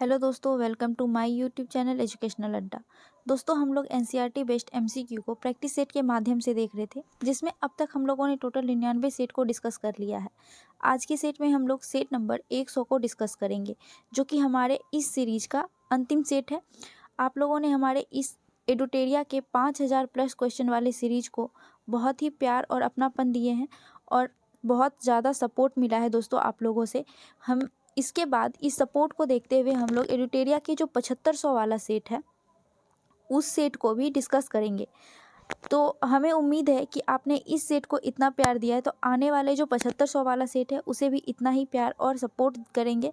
Hello दोस्तों, welcome to my YouTube channel Educational Adda. दोस्तों, हम लोग एनसीईआरटी बेस्ड एमसीक्यू को प्रैक्टिस सेट के माध्यम से देख रहे थे, जिसमें अब तक हम लोगों ने टोटल 99 सेट को डिस्कस कर लिया है। आज के सेट में हम लोग सेट नंबर 100 को डिस्कस करेंगे, जो कि हमारे इस सीरीज का अंतिम सेट है। आप लोगों ने हमारे इस एडुटेरिया के 5000 प्लस क्वेश्चन वाले सीरीज को बहुत ही प्यार और अपनापन दिए हैं और बहुत ज़्यादा सपोर्ट मिला है दोस्तों आप लोगों से। हम इसके बाद इस सपोर्ट को देखते हुए हम लोग एडुटेरिया के जो 7500 वाला सेट है उस सेट को भी डिस्कस करेंगे। तो हमें उम्मीद है कि आपने इस सेट को इतना प्यार दिया है, तो आने वाले जो 7500 वाला सेट है उसे भी इतना ही प्यार और सपोर्ट करेंगे।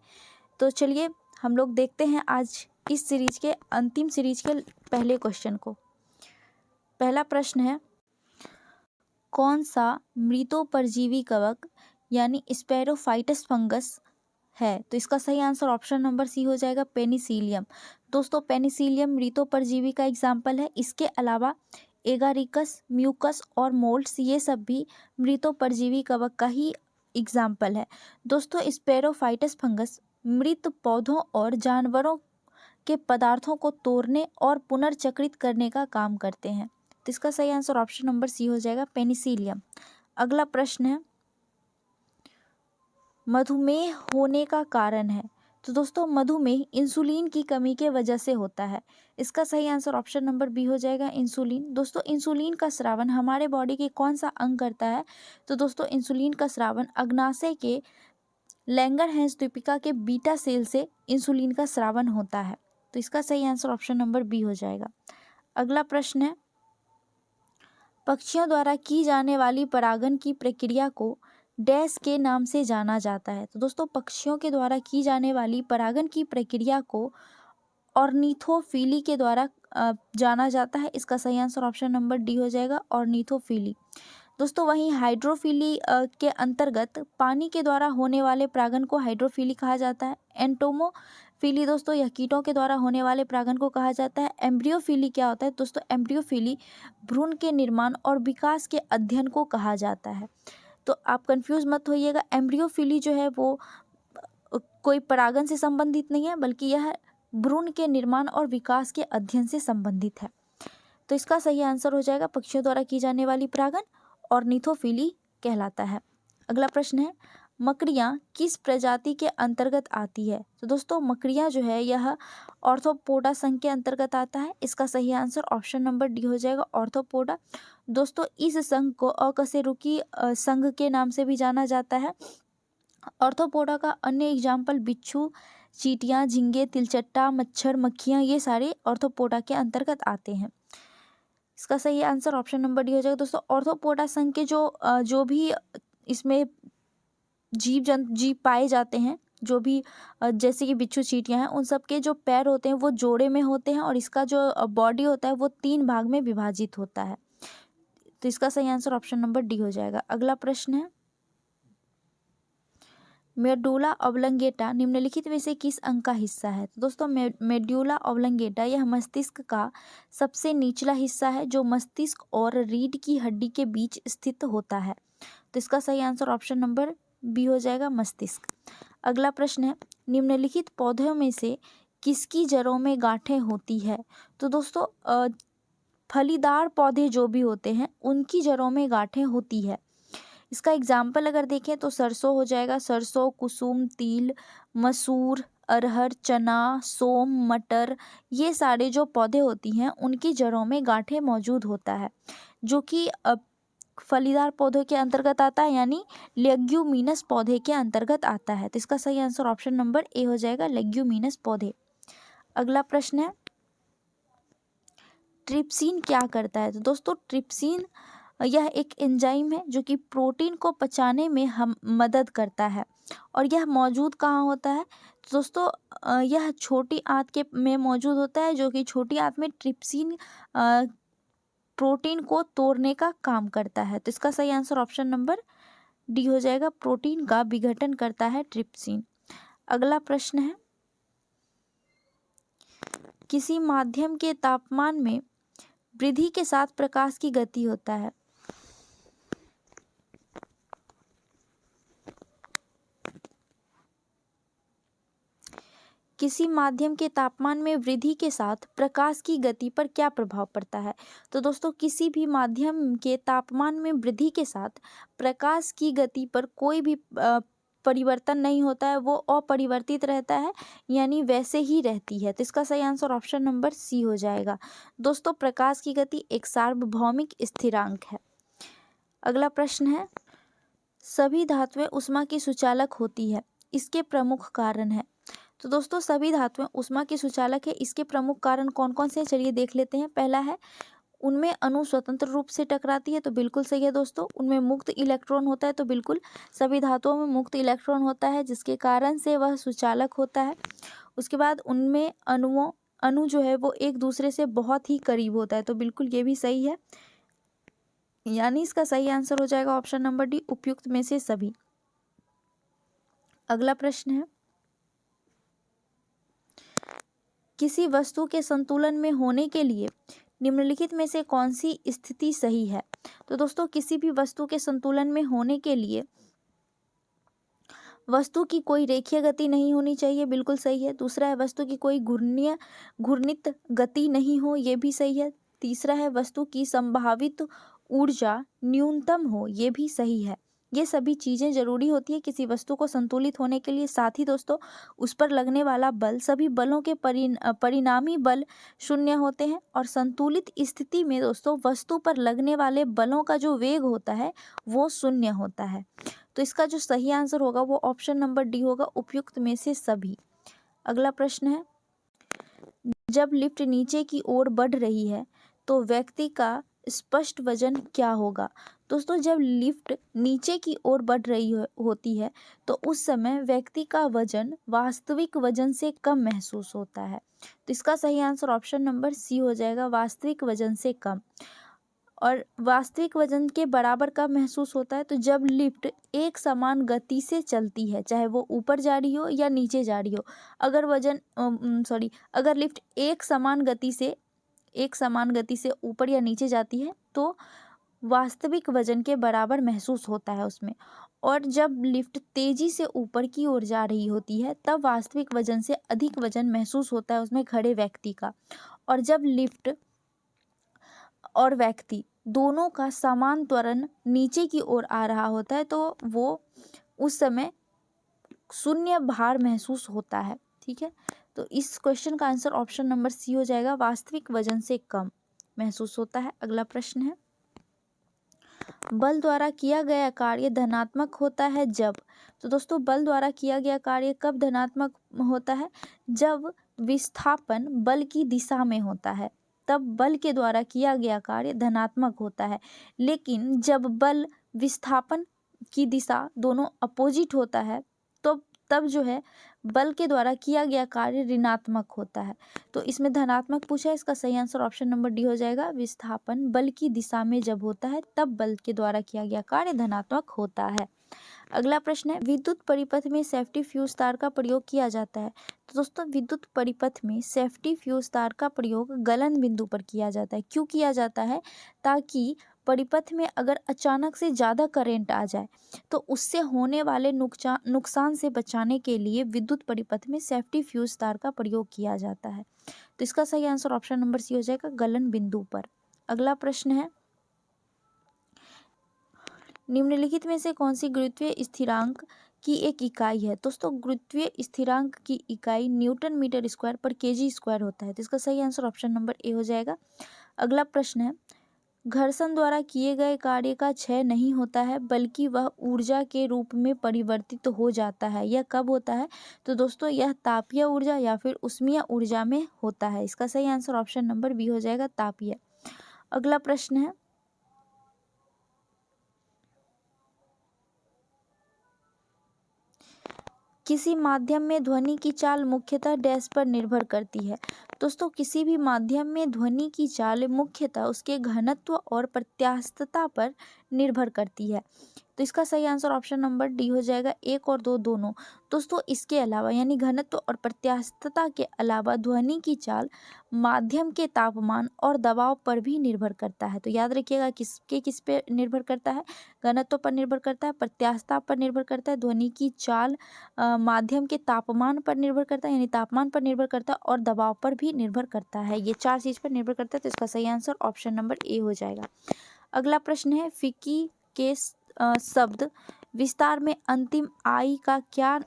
तो चलिए हम लोग देखते हैं आज इस सीरीज के अंतिम सीरीज के पहले क्वेश्चन को। पहला प्रश्न है, कौन सा मृतोपरजीवी कवक यानी स्पैरोफाइटस फंगस है? तो इसका सही आंसर ऑप्शन नंबर सी हो जाएगा, पेनिसिलियम। दोस्तों, पेनिसिलियम मृतोपरजीवी का एग्जाम्पल है। इसके अलावा एगारिकस, म्यूकस और मोल्ड्स, ये सब भी मृतोपरजीवी कवक का ही एग्जाम्पल है। दोस्तों, स्पैरोफाइटस फंगस मृत पौधों और जानवरों के पदार्थों को तोड़ने और पुनर्चक्रित करने का काम करते हैं। तो इसका सही आंसर ऑप्शन नंबर सी हो जाएगा, पेनिसिलियम। अगला प्रश्न है, मधुमेह होने का कारण है? तो दोस्तों, मधुमेह इंसुलिन की कमी के वजह से होता है। इसका सही आंसर ऑप्शन नंबर बी हो जाएगा, इंसुलिन। दोस्तों, इंसुलिन का स्रावन हमारे बॉडी के कौन सा अंग करता है? तो दोस्तों, इंसुलिन का स्रावन अग्नाशय के लैंगरहैंस द्वीपिका के बीटा सेल से इंसुलिन का स्रावन होता है। तो इसका सही आंसर ऑप्शन नंबर बी हो जाएगा। अगला प्रश्न है, पक्षियों द्वारा की जाने वाली परागण की प्रक्रिया को डैश के नाम से जाना जाता है? तो दोस्तों, पक्षियों के द्वारा की जाने वाली परागण की प्रक्रिया को ऑर्निथोफिली के द्वारा जाना जाता है। इसका सही आंसर ऑप्शन नंबर डी हो जाएगा, ऑर्निथोफिली। दोस्तों, वहीं हाइड्रोफिली के अंतर्गत पानी के द्वारा होने वाले परागण को हाइड्रोफिली कहा जाता है। एंटोमोफिली दोस्तों, यह कीटों के द्वारा होने वाले परागण को कहा जाता है। एम्ब्रियोफिली क्या होता है? दोस्तों, एम्ब्रियोफिली भ्रूण के निर्माण और विकास के अध्ययन को कहा जाता है। तो आप कंफ्यूज मत होइएगा, एम्ब्रियोफिली जो है वो कोई परागण से संबंधित नहीं है, बल्कि यह भ्रूण के निर्माण और विकास के अध्ययन से संबंधित है। तो इसका सही आंसर हो जाएगा, पक्षियों द्वारा की जाने वाली परागण ऑर्निथोफिली कहलाता है। अगला प्रश्न है, मकड़ियाँ किस प्रजाति के अंतर्गत आती है? तो दोस्तों, मकड़ियाँ जो है यह ऑर्थोपोडा संघ के अंतर्गत आता है। इसका सही आंसर ऑप्शन नंबर डी हो जाएगा, ऑर्थोपोडा। दोस्तों, इस संघ को अकशेरुकी संघ के नाम से भी जाना जाता है। ऑर्थोपोडा का अन्य एग्जाम्पल बिच्छू, चींटियां, झींगे, तिलचट्टा, मच्छर, मक्खियाँ, ये सारे ऑर्थोपोडा के अंतर्गत आते हैं। इसका सही आंसर ऑप्शन नंबर डी हो जाएगा। दोस्तों, ऑर्थोपोडा संघ के जो भी इसमें जीव पाए जाते हैं, जो भी जैसे कि बिच्छू, चींटियां हैं, उन सब के जो पैर होते हैं वो जोड़े में होते हैं और इसका जो बॉडी होता है वो 3 भाग में विभाजित होता है। तो इसका सही आंसर ऑप्शन नंबर डी हो जाएगा। अगला प्रश्न है, मेडुला ऑब्लंगेटा निम्नलिखित में से किस अंग का हिस्सा है? तो दोस्तों, मेडुला ऑब्लंगेटा यह मस्तिष्क का सबसे निचला हिस्सा है, जो मस्तिष्क और रीढ़ की हड्डी के बीच स्थित होता है। तो इसका सही आंसर ऑप्शन नंबर बी हो जाएगा, मस्तिष्क। अगला प्रश्न है, निम्नलिखित पौधों में से किसकी जड़ों में गांठें होती है? तो दोस्तों, फलीदार पौधे जो भी होते हैं उनकी जड़ों में गांठें होती है। इसका एग्जाम्पल अगर देखें तो सरसों हो जाएगा, सरसों, कुसुम, तिल, मसूर, अरहर, चना, सोम, मटर, ये सारे जो पौधे होती हैं उनकी जड़ों में गांठें मौजूद होता है, जो कि फलीदार पौधों के अंतर्गत आता है, यानी लेग्यूमिनस पौधे के अंतर्गत आता है। तो इसका सही आंसर ऑप्शन नंबर ए हो जाएगा, लेग्यूमिनस पौधे। अगला प्रश्न है, ट्रिप्सिन क्या करता है? तो दोस्तों, ट्रिप्सिन यह एक एंजाइम है जो कि प्रोटीन को पचाने में हम मदद करता है और यह मौजूद कहाँ होता है? तो दोस्तों, यह छोटी आंत के में मौजूद होता है, जो कि छोटी आंत में ट्रिप्सिन प्रोटीन को तोड़ने का काम करता है। तो इसका सही आंसर ऑप्शन नंबर डी हो जाएगा, प्रोटीन का विघटन करता है ट्रिप्सिन। अगला प्रश्न है, किसी माध्यम के तापमान में वृद्धि के साथ प्रकाश की गति होता है? किसी माध्यम के तापमान में वृद्धि के साथ प्रकाश की गति पर क्या प्रभाव पड़ता है? तो दोस्तों किसी भी माध्यम के तापमान में वृद्धि के साथ प्रकाश की गति पर कोई भी परिवर्तन नहीं होता है, वो अपरिवर्तित रहता है, यानी वैसे ही रहती है। तो इसका सही आंसर ऑप्शन नंबर सी हो जाएगा। दोस्तों प्रकाश की गति एक सार्वभौमिक स्थिरांक है। अगला प्रश्न है, सभी धातुएं ऊष्मा की सुचालक होती है, इसके प्रमुख कारण है। तो दोस्तों सभी धातुएं ऊष्मा की सुचालक है, इसके प्रमुख कारण कौन कौन से हैं चलिए देख लेते हैं। पहला है उनमें अणु स्वतंत्र रूप से टकराती है, तो बिल्कुल सही है दोस्तों। उनमें मुक्त इलेक्ट्रॉन होता है, तो बिल्कुल सभी धातुओं में मुक्त इलेक्ट्रॉन होता है, जिसके कारण से वह सुचालक होता है। उसके बाद उनमें अणु जो है वो एक दूसरे से बहुत ही करीब होता है, तो बिल्कुल ये भी सही है, यानी इसका सही आंसर हो जाएगा ऑप्शन नंबर डी, उपयुक्त में से सभी। अगला प्रश्न है, किसी वस्तु के संतुलन में होने के लिए निम्नलिखित में से कौन सी स्थिति सही है? तो दोस्तों किसी भी वस्तु के संतुलन में होने के लिए वस्तु की कोई रेखीय गति नहीं होनी चाहिए, बिल्कुल सही है। दूसरा है वस्तु की कोई घूर्णित गति नहीं हो, ये भी सही है। तीसरा है वस्तु की संभावित ऊर्जा न्यूनतम हो, ये भी सही है। ये सभी चीज़ें जरूरी होती है किसी वस्तु को संतुलित होने के लिए। साथ ही दोस्तों उस पर लगने वाला बल, सभी बलों के परिणामी बल शून्य होते हैं, और संतुलित स्थिति में दोस्तों वस्तु पर लगने वाले बलों का जो वेग होता है वो शून्य होता है। तो इसका जो सही आंसर होगा वो ऑप्शन नंबर डी होगा, उपयुक्त में से सभी। अगला प्रश्न है, जब लिफ्ट नीचे की ओर बढ़ रही है तो व्यक्ति का स्पष्ट वजन क्या होगा? दोस्तों जब लिफ्ट नीचे की ओर बढ़ रही होती है तो उस समय व्यक्ति का वजन वास्तविक वजन से कम महसूस होता है। तो इसका सही आंसर ऑप्शन नंबर सी हो जाएगा, वास्तविक वजन से कम। और वास्तविक वजन के बराबर कब महसूस होता है? तो जब लिफ्ट एक समान गति से चलती है, चाहे वो ऊपर जा रही हो या नीचे जा रही हो। अगर लिफ्ट एक समान गति से ऊपर या नीचे जाती है तो वास्तविक वजन के बराबर महसूस होता है उसमें। और जब लिफ्ट तेजी से ऊपर की ओर जा रही होती है तब वास्तविक वजन से अधिक वजन महसूस होता है उसमें खड़े व्यक्ति का। और जब लिफ्ट और व्यक्ति दोनों का समान त्वरण नीचे की ओर आ रहा होता है तो वो उस समय शून्य भार महसूस होता है। ठीक है, तो इस क्वेश्चन का आंसर ऑप्शन नंबर सी हो जाएगा, वास्तविक वजन से कम महसूस होता है। अगला प्रश्न है, बल द्वारा किया गया कार्य धनात्मक होता है जब। तो दोस्तों बल द्वारा किया गया कार्य कब धनात्मक होता है? जब विस्थापन बल की दिशा में होता है, तब बल के द्वारा किया गया कार्य धनात्मक होता है। लेकिन जब बल विस्थापन की दिशा दोनों अपोजिट होता है तो तब जो है बल के द्वारा किया गया कार्य ऋणात्मक होता है। तो इसमें धनात्मक पूछा है, इसका सही आंसर ऑप्शन नंबर डी हो जाएगा, विस्थापन बल की दिशा में जब होता है तब बल के द्वारा किया गया कार्य धनात्मक होता है। अगला प्रश्न है, विद्युत परिपथ में सेफ्टी फ्यूज तार का प्रयोग किया जाता है। तो दोस्तों विद्युत परिपथ में सेफ्टी फ्यूज तार का प्रयोग गलन बिंदु पर किया जाता है। क्यों किया जाता है? ताकि परिपथ में अगर अचानक से ज़्यादा करंट आ जाए तो उससे होने वाले नुकसान से बचाने के लिए विद्युत परिपथ में सेफ्टी फ्यूज तार का प्रयोग किया जाता है। तो इसका सही आंसर ऑप्शन नंबर सी हो जाएगा, गलन बिंदु पर। अगला प्रश्न है, निम्नलिखित में से कौन सी गुरुत्वीय स्थिरांक की एक इकाई है? दोस्तों गुरुत्वीय स्थिरांक की इकाई न्यूटन मीटर स्क्वायर पर केजी स्क्वायर होता है। तो इसका सही आंसर ऑप्शन नंबर ए हो जाएगा। अगला प्रश्न है, घर्षण द्वारा किए गए कार्य का क्षय नहीं होता है बल्कि वह ऊर्जा के रूप में परिवर्तित हो जाता है। यह कब होता है? तो दोस्तों यह तापीय ऊर्जा या फिर ऊष्मीय ऊर्जा में होता है। इसका सही आंसर ऑप्शन नंबर बी हो जाएगा, तापीय। अगला प्रश्न है, किसी माध्यम में ध्वनि की चाल मुख्यतः डैश पर निर्भर करती है। दोस्तों किसी भी माध्यम में ध्वनि की चाल मुख्यतः उसके घनत्व और प्रत्यास्थता पर निर्भर करती है। तो इसका सही आंसर ऑप्शन नंबर डी हो जाएगा, 1 और 2 दोनों। दोस्तों इसके अलावा यानी घनत्व और प्रत्यास्थता के अलावा ध्वनि की चाल माध्यम के तापमान और दबाव पर भी निर्भर करता है। तो याद रखिएगा किस पे निर्भर करता है, घनत्व पर निर्भर करता है, प्रत्यास्थता पर निर्भर करता है, ध्वनि की चाल माध्यम के तापमान पर निर्भर करता है यानी तापमान पर निर्भर करता है, और दबाव पर भी निर्भर करता है। ये 4 चीज़ पर निर्भर करता है। तो इसका सही आंसर ऑप्शन नंबर ए हो जाएगा। अगला प्रश्न है, फीकी के शब्द विस्तार में अंतिम आई का क्या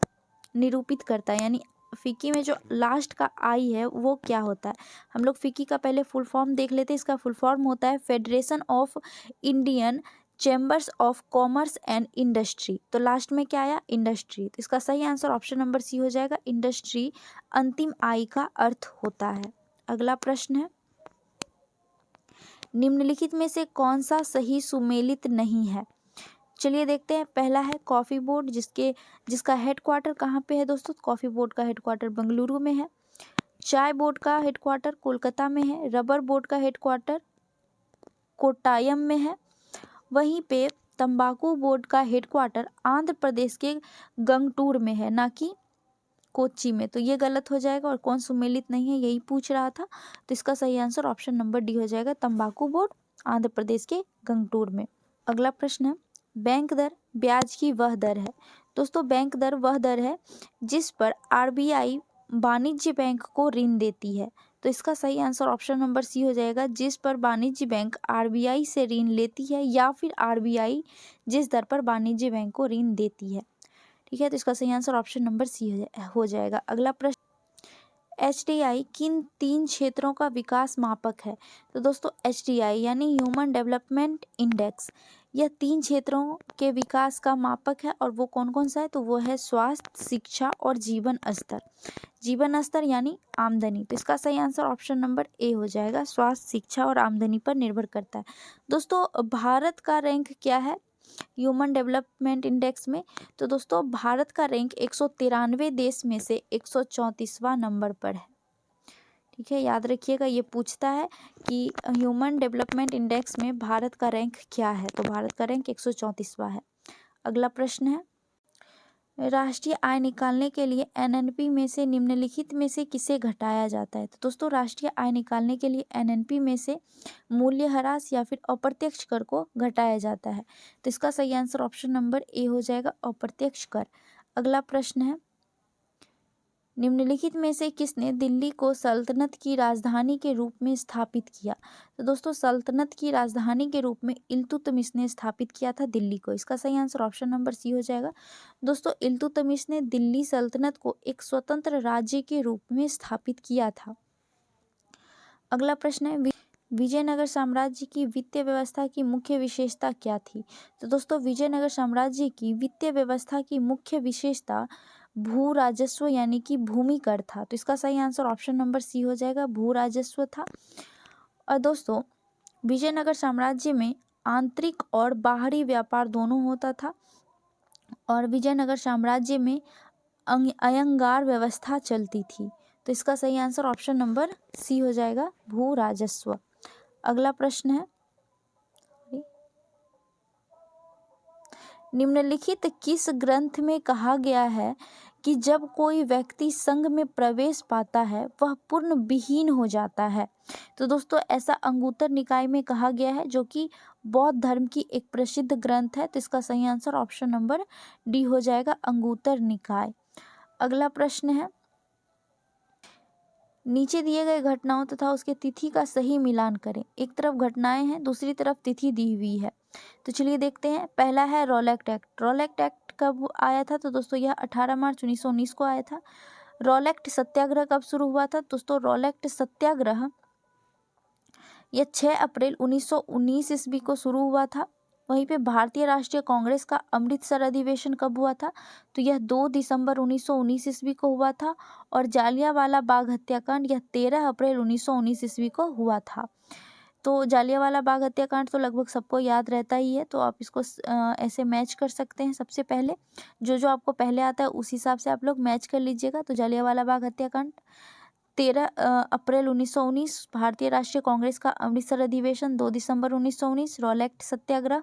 निरूपित करता है, यानी फीकी में जो लास्ट का आई है वो क्या होता है। हम लोग फीकी का पहले फुल फॉर्म देख लेते हैं। इसका फुल फॉर्म होता है federation of Indian chambers of commerce and industry. तो लास्ट में क्या आया, इंडस्ट्री। तो इसका सही आंसर ऑप्शन नंबर सी हो जाएगा, इंडस्ट्री अंतिम आई का अर्थ होता है। अगला प्रश्न है, निम्नलिखित में से कौन सा सही सुमेलित नहीं है। चलिए देखते हैं। पहला है कॉफ़ी बोर्ड, जिसका हेडक्वार्टर कहाँ पे है दोस्तों, कॉफ़ी बोर्ड का हेडक्वार्टर बेंगलुरु में है। चाय बोर्ड का हेडक्वार्टर कोलकाता में है। रबर बोर्ड का हेडक्वार्टर कोट्टायम में है। वहीं पे तंबाकू बोर्ड का हेडक्वार्टर आंध्र प्रदेश के गंगटूर में है, ना कि कोच्चि में। तो ये गलत हो जाएगा, और कौन सुमेलित नहीं है यही पूछ रहा था। तो इसका सही आंसर ऑप्शन नंबर डी हो जाएगा, तंबाकू बोर्ड आंध्र प्रदेश के गंगटूर में। अगला प्रश्न है, बैंक दर ब्याज की वह दर है। दोस्तों बैंक दर वह दर है जिस पर आरबीआई वाणिज्य बैंक को ऋण देती है। तो इसका सही आंसर ऑप्शन नंबर सी हो जाएगा, जिस पर वाणिज्य बैंक आरबीआई से ऋण लेती है, या फिर आरबीआई जिस दर पर वाणिज्य बैंक को ऋण देती है। ठीक है, तो इसका सही आंसर ऑप्शन नंबर सी हो जाएगा। अगला प्रश्न, एचडीआई किन 3 क्षेत्रों का विकास मापक है। तो दोस्तों एचडीआई यानी ह्यूमन डेवलपमेंट इंडेक्स, यह 3 क्षेत्रों के विकास का मापक है, और वो कौन कौन सा है, तो वो है स्वास्थ्य, शिक्षा और जीवन स्तर। जीवन स्तर यानी आमदनी। तो इसका सही आंसर ऑप्शन नंबर ए हो जाएगा, स्वास्थ्य, शिक्षा और आमदनी पर निर्भर करता है। दोस्तों भारत का रैंक क्या है ह्यूमन डेवलपमेंट इंडेक्स में। तो दोस्तों भारत का रैंक 193 देश में से 134वां नंबर पर है। ठीक है, याद रखिएगा, ये पूछता है कि ह्यूमन डेवलपमेंट इंडेक्स में भारत का रैंक क्या है। तो भारत का रैंक 134वां है। अगला प्रश्न है, राष्ट्रीय आय निकालने के लिए एनएनपी में से निम्नलिखित में से किसे घटाया जाता है। तो दोस्तों राष्ट्रीय आय निकालने के लिए एनएनपी में से मूल्यह्रास या फिर अप्रत्यक्ष कर को घटाया जाता है। तो इसका सही आंसर ऑप्शन नंबर ए हो जाएगा, अप्रत्यक्ष कर। अगला प्रश्न है, निम्नलिखित में से किसने दिल्ली को सल्तनत की राजधानी के रूप में स्थापित किया। तो दोस्तों सल्तनत की राजधानी के रूप में इल्तुतमिश ने स्थापित किया था दिल्ली को। इसका सही आंसर ऑप्शन नंबर सी हो जाएगा। दोस्तों इल्तुतमिश ने दिल्ली सल्तनत को एक स्वतंत्र राज्य के रूप में स्थापित किया था। अगला प्रश्न है, विजयनगर साम्राज्य की वित्तीय व्यवस्था की मुख्य विशेषता क्या थी। तो दोस्तों विजयनगर साम्राज्य की वित्तीय व्यवस्था की मुख्य विशेषता भू राजस्व यानी कि भूमि कर था। तो इसका सही आंसर ऑप्शन नंबर सी हो जाएगा, भू राजस्व था। और दोस्तों विजयनगर साम्राज्य में आंतरिक और बाहरी व्यापार दोनों होता था, और विजयनगर साम्राज्य में अयंगार व्यवस्था चलती थी। तो इसका सही आंसर ऑप्शन नंबर सी हो जाएगा, भू राजस्व। अगला प्रश्न है, निम्नलिखित किस ग्रंथ में कहा गया है कि जब कोई व्यक्ति संघ में प्रवेश पाता है वह पूर्ण विहीन हो जाता है। तो दोस्तों ऐसा अंगुत्तर निकाय में कहा गया है, जो कि बौद्ध धर्म की एक प्रसिद्ध ग्रंथ है। तो इसका सही आंसर ऑप्शन नंबर डी हो जाएगा, अंगुत्तर निकाय। अगला प्रश्न है, नीचे दिए गए घटनाओं तथा उसके तिथि का सही मिलान करें। एक तरफ घटनाएं हैं, दूसरी तरफ तिथि दी हुई है। तो चलिए देखते हैं। पहला है रॉलेट एक्ट। रॉलेट एक्ट कब आया था। तो दोस्तों यह 18 मार्च 1919 को आया था। रॉलेट सत्याग्रह कब शुरू हुआ था। दोस्तों रॉलेट सत्याग्रह यह 6 अप्रैल 1919 ईस्वी को शुरू हुआ था। वहीं पे भारतीय राष्ट्रीय कांग्रेस का अमृतसर अधिवेशन कब हुआ था। तो यह 2 दिसंबर 1919 ईस्वी को हुआ था। और जालियांवाला बाग हत्याकांड यह 13 अप्रैल 1919 ईस्वी को हुआ था। तो जालियांवाला बाग हत्याकांड तो लगभग सबको याद रहता ही है, तो आप इसको ऐसे मैच कर सकते हैं। सबसे पहले जो आपको पहले आता है उस हिसाब से आप लोग मैच कर लीजिएगा। तो जालियांवाला बाग हत्याकांड 13 अप्रैल 1919, भारतीय राष्ट्रीय कांग्रेस का अमृतसर अधिवेशन 2 दिसंबर 1919, रॉलेट सत्याग्रह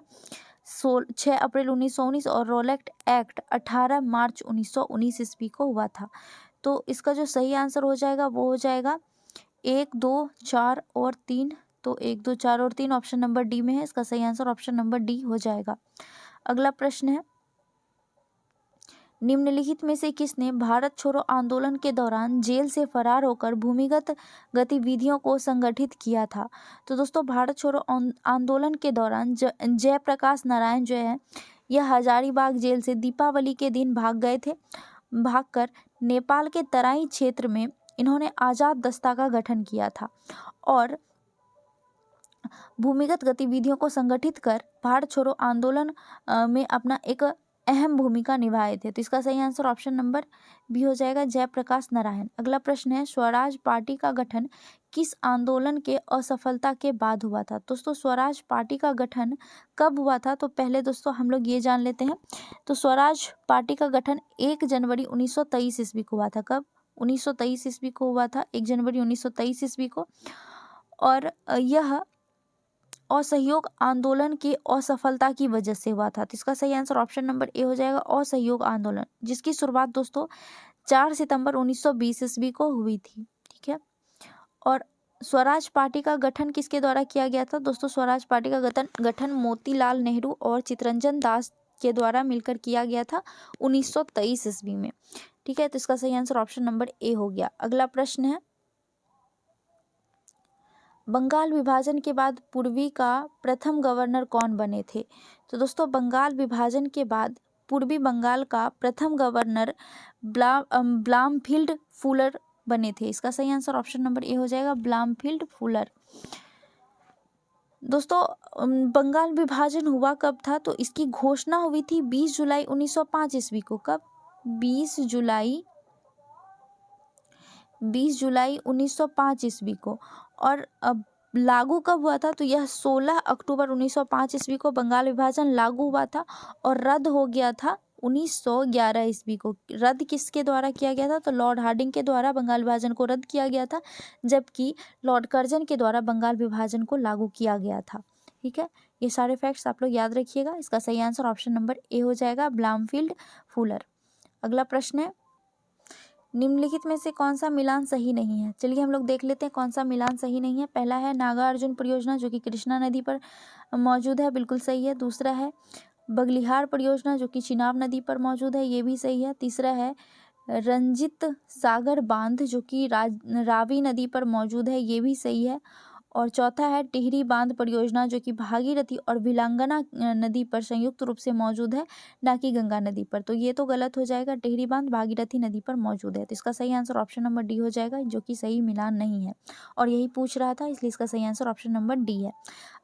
6 अप्रैल 1919 और रोलेट एक्ट 18 मार्च 1919 ईस्वी को हुआ था। तो इसका जो सही आंसर हो जाएगा वो हो जाएगा 1, 2, 4 और 3। तो 1, 2, 4 और 3 ऑप्शन नंबर डी में है। इसका सही आंसर ऑप्शन नंबर डी हो जाएगा। अगला प्रश्न है, निम्नलिखित में से किसने भारत छोड़ो आंदोलन के दौरान जेल से फरार होकर भूमिगत गतिविधियों को संगठित किया था? तो दोस्तों भारत छोड़ो आंदोलन के दौरान जयप्रकाश नारायण जो है यह हजारीबाग जेल से दीपावली के दिन भाग गए थे। भागकर नेपाल के तराई क्षेत्र में इन्होंने आजाद दस्ता का गठन किया था और भूमिगत गतिविधियों को संगठित कर भारत छोड़ो आंदोलन में अपना एक अहम भूमिका निभाए थे। तो इसका सही आंसर ऑप्शन नंबर बी हो जाएगा, जयप्रकाश नारायण। अगला प्रश्न है, स्वराज पार्टी का गठन किस आंदोलन के असफलता के बाद हुआ था? दोस्तों स्वराज पार्टी का गठन कब हुआ था? तो पहले दोस्तों हम लोग ये जान लेते हैं। तो स्वराज पार्टी का गठन 1 जनवरी 1923 ईस्वी को हुआ था। कब? 1923 ईस्वी को हुआ था, 1 जनवरी 1923 ईस्वी को। और यह असहयोग आंदोलन की असफलता की वजह से हुआ था। तो इसका सही आंसर ऑप्शन नंबर ए हो जाएगा, असहयोग आंदोलन, जिसकी शुरुआत दोस्तों 4 सितंबर 1920 ईस्वी को हुई थी। ठीक है। और स्वराज पार्टी का गठन किसके द्वारा किया गया था? दोस्तों स्वराज पार्टी का गठन मोतीलाल नेहरू और चित्तरंजन दास के द्वारा मिलकर किया गया था 1923 ईस्वी में। ठीक है। तो इसका सही आंसर ऑप्शन नंबर ए हो गया। अगला प्रश्न है, बंगाल विभाजन के बाद पूर्वी का प्रथम गवर्नर कौन बने थे? तो दोस्तों बंगाल विभाजन के बाद पूर्वी बंगाल का प्रथम गवर्नर ब्लामफील्ड फुलर बने थे। इसका सही आंसर ऑप्शन नंबर ए हो जाएगा, ब्लामफील्ड फुलर। दोस्तों बंगाल विभाजन हुआ कब था? तो इसकी घोषणा हुई थी 20 जुलाई 1905 ईस्वी को। कब? 20 जुलाई 1905 ईस्वी को। और अब लागू कब हुआ था? तो यह 16 अक्टूबर 1905 ईस्वी को बंगाल विभाजन लागू हुआ था और रद्द हो गया था 1911 ईस्वी को। रद्द किसके द्वारा किया गया था? तो लॉर्ड हार्डिंग के द्वारा बंगाल विभाजन को रद्द किया गया था, जबकि लॉर्ड कर्जन के द्वारा बंगाल विभाजन को लागू किया गया था। ठीक है। ये सारे फैक्ट्स आप लोग याद रखिएगा। इसका सही आंसर ऑप्शन नंबर ए हो जाएगा, ब्लामफील्ड फुलर। अगला प्रश्न है, निम्नलिखित में से कौन सा मिलान सही नहीं है? चलिए हम लोग देख लेते हैं कौन सा मिलान सही नहीं है। पहला है नागार्जुन परियोजना जो कि कृष्णा नदी पर मौजूद है, बिल्कुल सही है। दूसरा है बगलिहार परियोजना जो कि चिनाब नदी पर मौजूद है, ये भी सही है। तीसरा है रंजित सागर बांध जो कि रावी नदी पर मौजूद है, ये भी सही है। और चौथा है टिहरी बांध परियोजना जो कि भागीरथी और भिलांगना नदी पर संयुक्त रूप से मौजूद है, ना कि गंगा नदी पर। तो ये तो गलत हो जाएगा, टिहरी बांध भागीरथी नदी पर मौजूद है। तो इसका सही आंसर ऑप्शन नंबर डी हो जाएगा, जो कि सही मिलान नहीं है और यही पूछ रहा था, इसलिए इसका सही आंसर ऑप्शन नंबर डी है।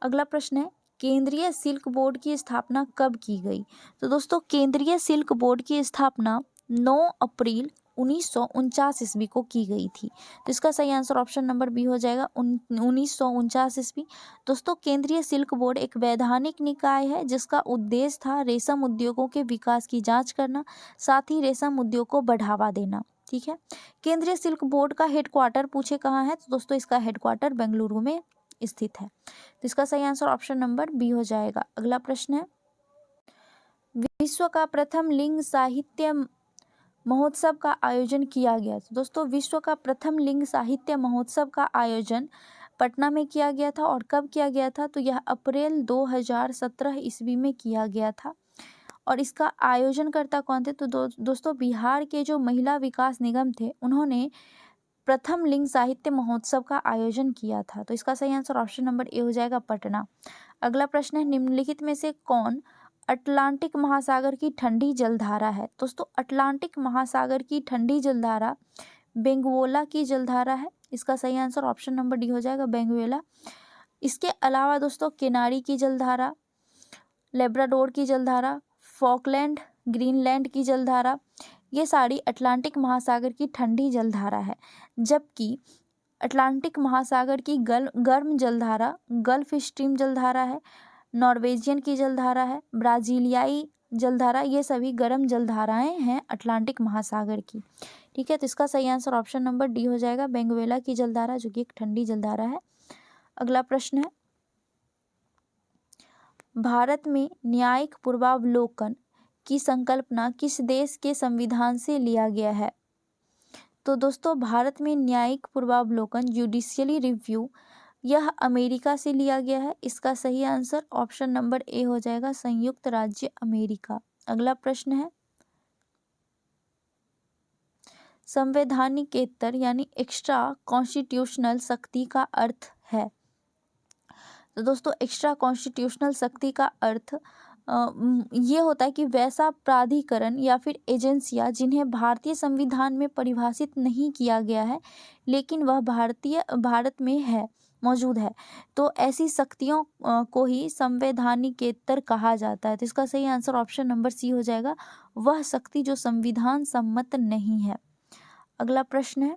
अगला प्रश्न है, केंद्रीय सिल्क बोर्ड की स्थापना कब की गई? तो दोस्तों केंद्रीय सिल्क बोर्ड की स्थापना 9 अप्रैल 1949 ईस्वी को की गई थी। तो इसका सही आंसर ऑप्शन नंबर बी हो जाएगा, 1949 ईस्वी। दोस्तों केंद्रीय सिल्क बोर्ड एक वैधानिक निकाय है जिसका उद्देश्य था रेशम उद्योगों के विकास की जांच करना, साथ ही रेशम उद्योग को बढ़ावा देना। ठीक है। केंद्रीय सिल्क बोर्ड का हेडक्वार्टर पूछे कहाँ है? तो दोस्तों इसका हेडक्वार्टर बेंगलुरु में स्थित है। तो इसका सही आंसर ऑप्शन नंबर बी हो जाएगा। अगला प्रश्न है, विश्व का प्रथम लिंग साहित्य महोत्सव का आयोजन किया गया। तो दोस्तों विश्व का प्रथम लिंग साहित्य महोत्सव का आयोजन पटना में किया गया था और कब किया गया था? तो यह अप्रैल 2017 ईस्वी में किया गया था। और इसका आयोजनकर्ता कौन थे? तो दोस्तों बिहार के जो महिला विकास निगम थे उन्होंने प्रथम लिंग साहित्य महोत्सव का आयोजन किया था। तो इसका सही आंसर ऑप्शन नंबर ए हो जाएगा, पटना। अगला प्रश्न है, निम्नलिखित में से कौन अटलांटिक महासागर की ठंडी जलधारा है? दोस्तों अटलांटिक महासागर की ठंडी जलधारा बेंगुएला की जलधारा है। इसका सही आंसर ऑप्शन नंबर डी हो जाएगा, बेंगुएला। इसके अलावा दोस्तों केनारी की जलधारा, लेब्राडोर की जलधारा, फॉकलैंड, ग्रीनलैंड की जलधारा, ये सारी अटलांटिक महासागर की ठंडी जलधारा है। जबकि अटलांटिक महासागर की गर्म जलधारा गल्फ स्ट्रीम जलधारा है, नॉर्वेजियन की जलधारा है, ब्राजीलियाई जलधारा, ये सभी गर्म जलधाराएं हैं अटलांटिक महासागर की। ठीक है। तो इसका सही आंसर ऑप्शन नंबर डी हो जाएगा, बेंगुएला की जलधारा जो कि एक ठंडी जलधारा है। अगला प्रश्न है, भारत में न्यायिक पूर्वावलोकन की संकल्पना किस देश के संविधान से लिया गया है? तो दोस्तों भारत में न्यायिक पूर्वावलोकन जुडिशियली रिव्यू यह अमेरिका से लिया गया है। इसका सही आंसर ऑप्शन नंबर ए हो जाएगा, संयुक्त राज्य अमेरिका। अगला प्रश्न है, संवैधानिकेतर यानी एक्स्ट्रा कॉन्स्टिट्यूशनल शक्ति का अर्थ है। तो दोस्तों एक्स्ट्रा कॉन्स्टिट्यूशनल शक्ति का अर्थ ये होता है कि वैसा प्राधिकरण या फिर एजेंसियां जिन्हें भारतीय संविधान में परिभाषित नहीं किया गया है लेकिन वह भारत में है, मौजूद है, तो ऐसी शक्तियों को ही संवैधानिकेतर कहा जाता है। तो इसका सही आंसर ऑप्शन नंबर सी हो जाएगा, वह शक्ति जो संविधान सम्मत नहीं है। अगला प्रश्न है,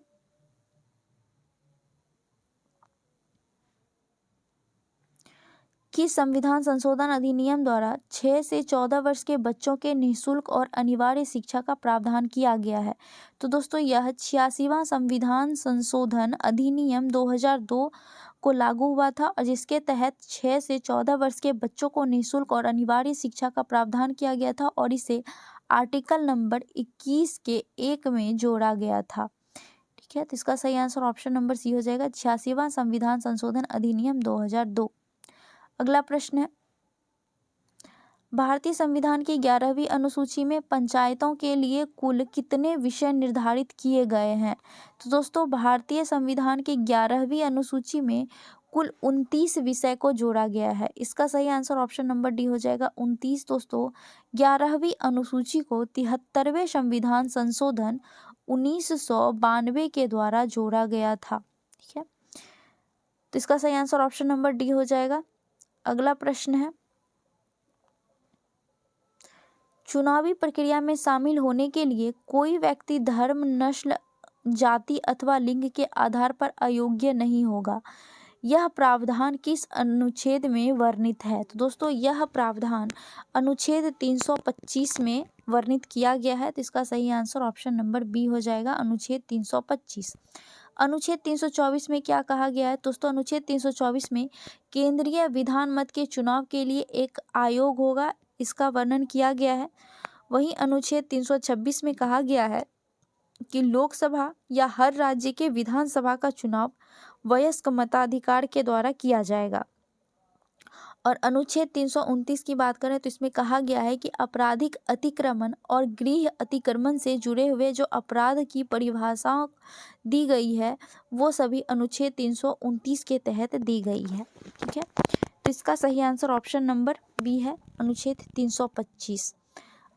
कि संविधान संशोधन अधिनियम द्वारा 6 से 14 वर्ष के बच्चों के निःशुल्क और अनिवार्य शिक्षा का प्रावधान किया गया है। तो दोस्तों यह 86वां संविधान संशोधन अधिनियम 2002 को लागू हुआ था और जिसके तहत 6 से 14 वर्ष के बच्चों को निःशुल्क और अनिवार्य शिक्षा का प्रावधान किया गया था और इसे आर्टिकल नंबर 21 के 1 में जोड़ा गया था। ठीक है, तो इसका सही आंसर ऑप्शन नंबर सी हो जाएगा, 86वां संविधान संशोधन अधिनियम 2002। अगला प्रश्न है, भारतीय संविधान की 11वीं अनुसूची में पंचायतों के लिए कुल कितने विषय निर्धारित किए गए हैं? तो दोस्तों भारतीय संविधान की 11वीं अनुसूची में कुल 29 विषय को जोड़ा गया है। इसका सही आंसर ऑप्शन नंबर डी हो जाएगा, 29। दोस्तों 11वीं अनुसूची को 73वें संविधान संशोधन 1992 के द्वारा जोड़ा गया था। ठीक है, तो इसका सही आंसर ऑप्शन नंबर डी हो जाएगा। अगला प्रश्न है, चुनावी प्रक्रिया में शामिल होने के लिए कोई व्यक्ति धर्म, नस्ल, जाति अथवा लिंग के आधार पर अयोग्य नहीं होगा। यह प्रावधान किस अनुच्छेद में वर्णित है? तो दोस्तों यह प्रावधान अनुच्छेद 325 में वर्णित किया गया है। तो इसका सही आंसर ऑप्शन नंबर बी हो जाएगा, अनुच्छेद 325। अनुच्छेद 324 में क्या कहा गया है? दोस्तों अनुच्छेद 324 में केंद्रीय विधान मत के चुनाव के लिए एक आयोग होगा, इसका वर्णन किया गया है। वहीं अनुच्छेद 326 में कहा गया है कि लोकसभा या हर राज्य के विधानसभा का चुनाव वयस्क मताधिकार के द्वारा किया जाएगा। और अनुच्छेद 329 की बात करें तो इसमें कहा गया है कि आपराधिक अतिक्रमण और गृह अतिक्रमण से जुड़े हुए जो अपराध की परिभाषाओं दी गई है वो सभी अनुच्छेद 329 के तहत दी गई है। ठीक है, तो इसका सही आंसर ऑप्शन नंबर बी है, अनुच्छेद 325।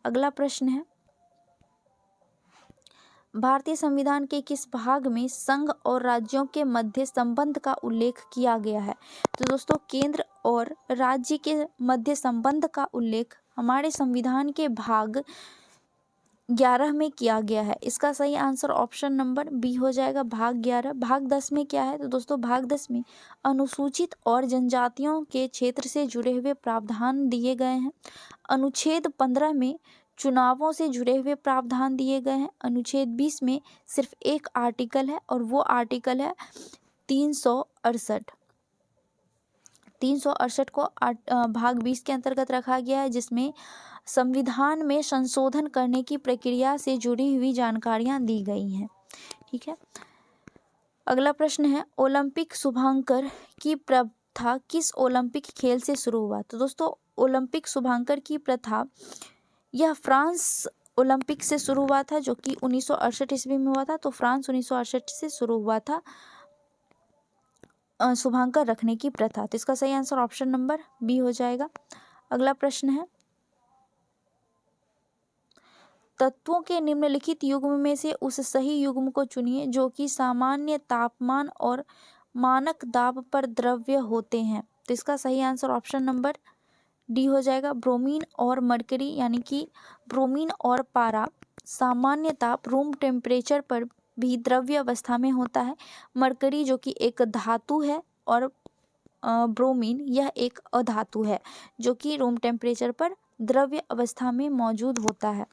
अगला प्रश्न है, भारतीय संविधान के किस भाग में संघ और राज्यों के मध्य संबंध का उल्लेख किया गया है? तो दोस्तों केंद्र और राज्य के मध्य संबंध का उल्लेख हमारे संविधान के भाग 11 में किया गया है। इसका सही आंसर ऑप्शन नंबर बी हो जाएगा, भाग 11। भाग 10 में क्या है? तो दोस्तों भाग 10 में अनुसूचित और जनजातियों के क्षेत्र से जुड़े हुए प्रावधान दिए गए हैं। अनुच्छेद 15 में चुनावों से जुड़े हुए प्रावधान दिए गए हैं। अनुच्छेद 20 में सिर्फ एक आर्टिकल है और वो आर्टिकल है 368। 368 को भाग 20 के अंतर्गत रखा गया है, जिसमें संविधान में संशोधन करने की प्रक्रिया से जुड़ी हुई जानकारियां दी गई हैं। ठीक है, अगला प्रश्न है, ओलंपिक शुभांकर की प्रथा किस ओलंपिक खेल से शुरू हुआ? तो दोस्तों ओलंपिक शुभांकर की प्रथा यह फ्रांस ओलंपिक से शुरू हुआ था, जो कि 1968 ईस्वी में हुआ था। तो फ्रांस 1968 से शुरू हुआ था शुभांकर रखने की प्रथा। तो इसका सही आंसर ऑप्शन नंबर बी हो जाएगा। अगला प्रश्न है, तत्वों के निम्नलिखित युग्म में से उस सही युग्म को चुनिए जो कि सामान्य तापमान और मानक दाब पर द्रव्य होते हैं। तो इसका सही आंसर ऑप्शन नंबर डी हो जाएगा, ब्रोमीन और मरकरी, यानी कि ब्रोमीन और पारा सामान्य ताप रूम टेम्परेचर पर भी द्रव्य अवस्था में होता है। मरकरी जो कि एक धातु है और ब्रोमीन यह एक अधातु है जो कि रूम टेम्परेचर पर द्रव्य अवस्था में मौजूद होता है।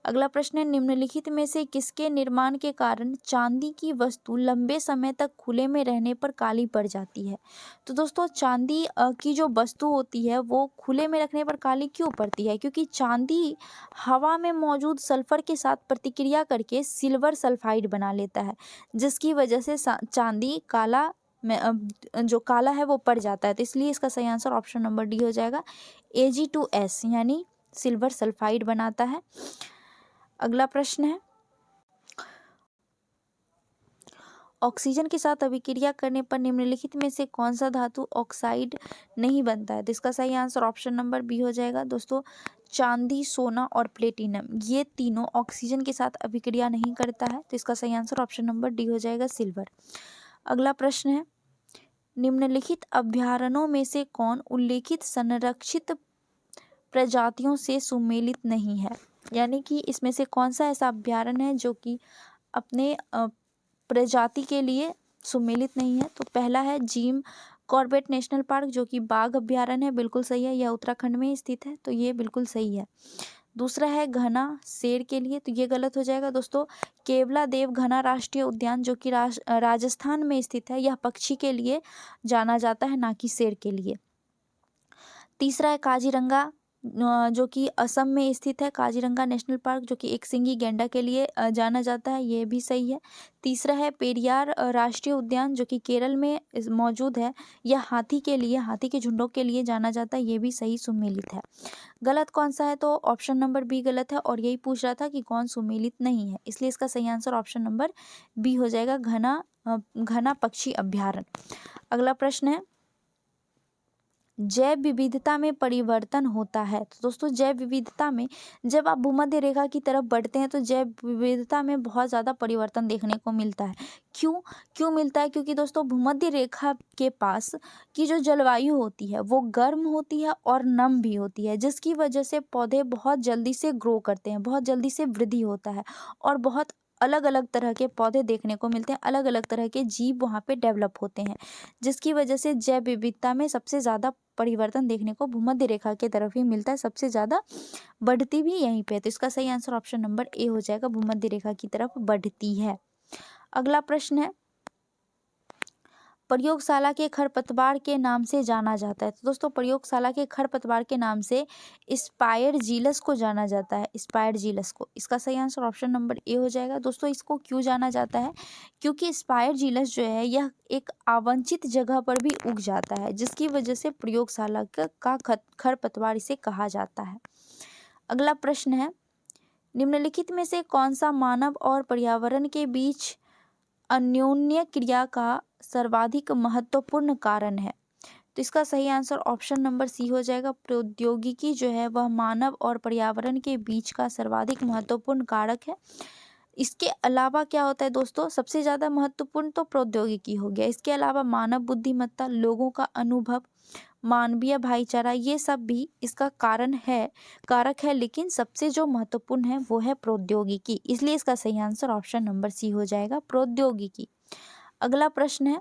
अगला प्रश्न है, निम्नलिखित में से किसके निर्माण के कारण चांदी की वस्तु लंबे समय तक खुले में रहने पर काली पड़ जाती है? तो दोस्तों चांदी की जो वस्तु होती है वो खुले में रखने पर काली क्यों पड़ती है? क्योंकि चांदी हवा में मौजूद सल्फर के साथ प्रतिक्रिया करके सिल्वर सल्फाइड बना लेता है, जिसकी वजह से चांदी काला में जो काला है वो पड़ जाता है। तो इसलिए इसका सही आंसर ऑप्शन नंबर डी हो जाएगा, Ag2S यानी सिल्वर सल्फाइड बनाता है। अगला प्रश्न है, ऑक्सीजन के साथ अभिक्रिया करने पर निम्नलिखित में से कौन सा धातु ऑक्साइड नहीं बनता है? तो इसका सही आंसर ऑप्शन नंबर बी हो जाएगा। दोस्तों चांदी, सोना और प्लेटिनम ये तीनों ऑक्सीजन के साथ अभिक्रिया नहीं करता है, तो इसका सही आंसर ऑप्शन नंबर डी हो जाएगा, सिल्वर। अगला प्रश्न है, निम्नलिखित अभ्यारण्यों में से कौन उल्लेखित संरक्षित प्रजातियों से सुमेलित नहीं है? यानी कि इसमें से कौन सा ऐसा अभ्यारण्य है जो कि अपने प्रजाति के लिए सुमेलित नहीं है? तो पहला है जिम कॉर्बेट नेशनल पार्क, जो कि बाघ अभ्यारण्य है, बिल्कुल सही है, यह उत्तराखंड में स्थित है, तो ये बिल्कुल सही है। दूसरा है घना शेर के लिए, तो ये गलत हो जाएगा। दोस्तों केवला देव घना राष्ट्रीय उद्यान जो कि राजस्थान में स्थित है, यह पक्षी के लिए जाना जाता है, ना कि शेर के लिए। तीसरा है काजीरंगा जो कि असम में स्थित है, काजीरंगा नेशनल पार्क जो कि एक सिंगी गैंडा के लिए जाना जाता है, ये भी सही है। तीसरा है पेरियार राष्ट्रीय उद्यान जो कि केरल में मौजूद है, यह हाथी के लिए, हाथी के झुंडों के लिए जाना जाता है, ये भी सही सुमेलित है। गलत कौन सा है? तो ऑप्शन नंबर बी गलत है, और यही पूछ रहा था कि कौन सुमेलित नहीं है, इसलिए इसका सही आंसर ऑप्शन नंबर बी हो जाएगा, घना पक्षी अभ्यारण्य। अगला प्रश्न है, जैव विविधता में परिवर्तन होता है। तो दोस्तों जैव विविधता में जब आप भूमध्य रेखा की तरफ बढ़ते हैं तो जैव विविधता में बहुत ज़्यादा परिवर्तन देखने को मिलता है। क्यों मिलता है? क्योंकि दोस्तों भूमध्य रेखा के पास की जो जलवायु होती है वो गर्म होती है और नम भी होती है, जिसकी वजह से पौधे बहुत जल्दी से ग्रो करते हैं, बहुत जल्दी से वृद्धि होता है, और बहुत अलग अलग तरह के पौधे देखने को मिलते हैं, अलग अलग तरह के जीव वहाँ पे डेवलप होते हैं, जिसकी वजह से जैव विविधता में सबसे ज़्यादा परिवर्तन देखने को भूमध्य रेखा की तरफ ही मिलता है, सबसे ज़्यादा बढ़ती भी यहीं पे है। तो इसका सही आंसर ऑप्शन नंबर ए हो जाएगा, भूमध्य रेखा की तरफ बढ़ती है। अगला प्रश्न है, प्रयोगशाला के खरपतवार के नाम से जाना जाता है। तो दोस्तों प्रयोगशाला के खरपतवार के नाम से स्पायर जीलस को जाना जाता है, स्पायर जीलस को। इसका सही आंसर ऑप्शन नंबर ए हो जाएगा। दोस्तों इसको क्यों जाना जाता है? क्योंकि स्पायर जीलस जो है यह एक अवांछित जगह पर भी उग जाता है, जिसकी वजह से प्रयोगशाला का खरपतवार इसे कहा जाता है। अगला प्रश्न है, निम्नलिखित में से कौन सा मानव और पर्यावरण के बीच अन्योन्य क्रिया का सर्वाधिक महत्वपूर्ण कारण है? तो इसका सही आंसर ऑप्शन नंबर सी हो जाएगा, प्रौद्योगिकी जो है वह मानव और पर्यावरण के बीच का सर्वाधिक महत्वपूर्ण कारक है। इसके अलावा क्या होता है दोस्तों, सबसे ज़्यादा महत्वपूर्ण तो प्रौद्योगिकी हो गया, इसके अलावा मानव बुद्धिमत्ता, लोगों का अनुभव, मानवीय भाईचारा, ये सब भी इसका कारक है, लेकिन सबसे जो महत्वपूर्ण है वो है प्रौद्योगिकी, इसलिए इसका सही आंसर ऑप्शन नंबर सी हो जाएगा, प्रौद्योगिकी। अगला प्रश्न है,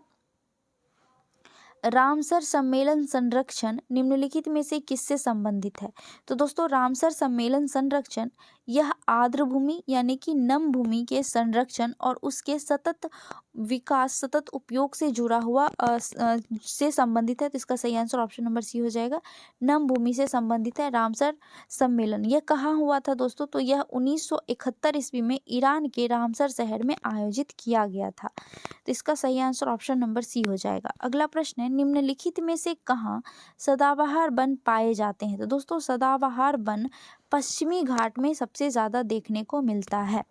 रामसर सम्मेलन संरक्षण निम्नलिखित में से किससे संबंधित है? तो दोस्तों रामसर सम्मेलन संरक्षण यह आर्द्र भूमि यानी कि नम भूमि के संरक्षण और उसके सतत विकास, सतत उपयोग से जुड़ा हुआ से संबंधित है, तो इसका सही आंसर ऑप्शन नंबर सी हो जाएगा, नम भूमि से संबंधित है रामसर सम्मेलन। यह कहाँ हुआ था दोस्तों? तो यह 1971 ईस्वी में ईरान के रामसर शहर में आयोजित किया गया था, तो इसका सही आंसर ऑप्शन नंबर सी हो जाएगा। अगला प्रश्न है, निम्नलिखित में से कहाँ सदाबहार वन पाए जाते हैं? तो दोस्तों सदाबहार वन पश्चिमी घाट में सबसे ज़्यादा देखने को मिलता है,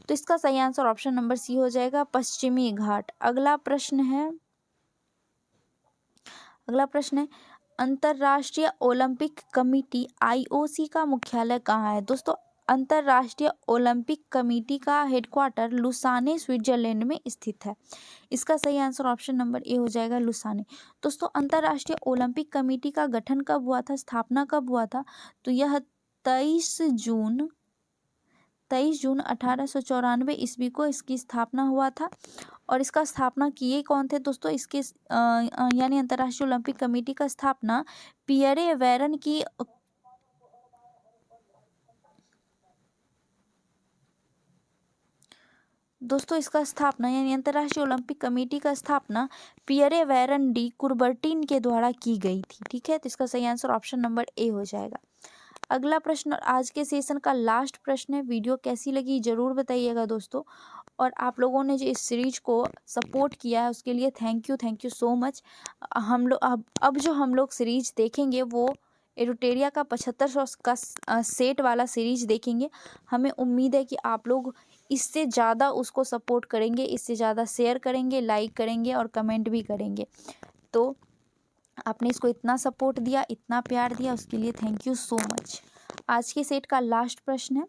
तो इसका सही आंसर ऑप्शन नंबर सी हो जाएगा, पश्चिमी घाट। अगला प्रश्न है, अंतर्राष्ट्रीय ओलंपिक कमेटी IOC का मुख्यालय कहाँ है? दोस्तों अंतर्राष्ट्रीय ओलंपिक कमेटी का हेडक्वार्टर लुसाने स्विट्जरलैंड में स्थित है, इसका सही आंसर ऑप्शन नंबर ए हो जाएगा, लुसाने। दोस्तों अंतर्राष्ट्रीय ओलंपिक कमेटी का गठन कब हुआ था, स्थापना कब हुआ था? तो यह 23 जून 1894 ईस्वी को इसकी स्थापना हुआ था, और इसका स्थापना किए कौन थे दोस्तों? इसके यानी अंतर्राष्ट्रीय ओलंपिक कमेटी का स्थापना पियरे वेरन की दोस्तों इसका स्थापना यानी अंतर्राष्ट्रीय ओलंपिक कमेटी का स्थापना पियरे वैरन डी कुर्बर्टीन के द्वारा की गई थी। ठीक है, तो इसका सही आंसर ऑप्शन नंबर ए हो जाएगा। अगला प्रश्न और आज के सेशन का लास्ट प्रश्न है। वीडियो कैसी लगी जरूर बताइएगा दोस्तों, और आप लोगों ने जो इस सीरीज को सपोर्ट किया है उसके लिए थैंक यू सो मच। हम लोग अब जो हम लोग सीरीज देखेंगे वो एरुटेरिया का 7500 का सेट वाला सीरीज देखेंगे। हमें उम्मीद है कि आप लोग इससे ज़्यादा उसको सपोर्ट करेंगे, इससे ज़्यादा शेयर करेंगे, लाइक करेंगे और कमेंट भी करेंगे। तो आपने इसको इतना सपोर्ट दिया, इतना प्यार दिया, उसके लिए थैंक यू सो मच। आज के सेट का लास्ट प्रश्न है,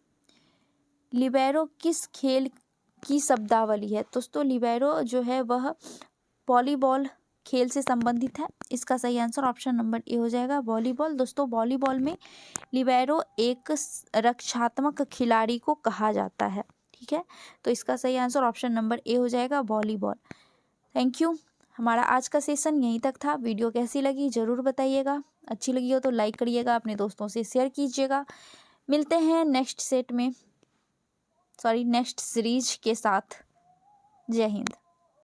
लिबेरो किस खेल की शब्दावली है? दोस्तों लिबेरो जो है वह वॉलीबॉल खेल से संबंधित है। इसका सही आंसर ऑप्शन नंबर ए हो जाएगा, वॉलीबॉल। दोस्तों वॉलीबॉल में लिबेरो एक रक्षात्मक खिलाड़ी को कहा जाता है। ठीक है, तो इसका सही आंसर ऑप्शन नंबर ए हो जाएगा, वॉलीबॉल। Thank you. हमारा आज का सेशन यहीं तक था। वीडियो कैसी लगी ज़रूर बताइएगा, अच्छी लगी हो तो लाइक करिएगा, अपने दोस्तों से शेयर कीजिएगा। मिलते हैं नेक्स्ट सीरीज के साथ। जय हिंद।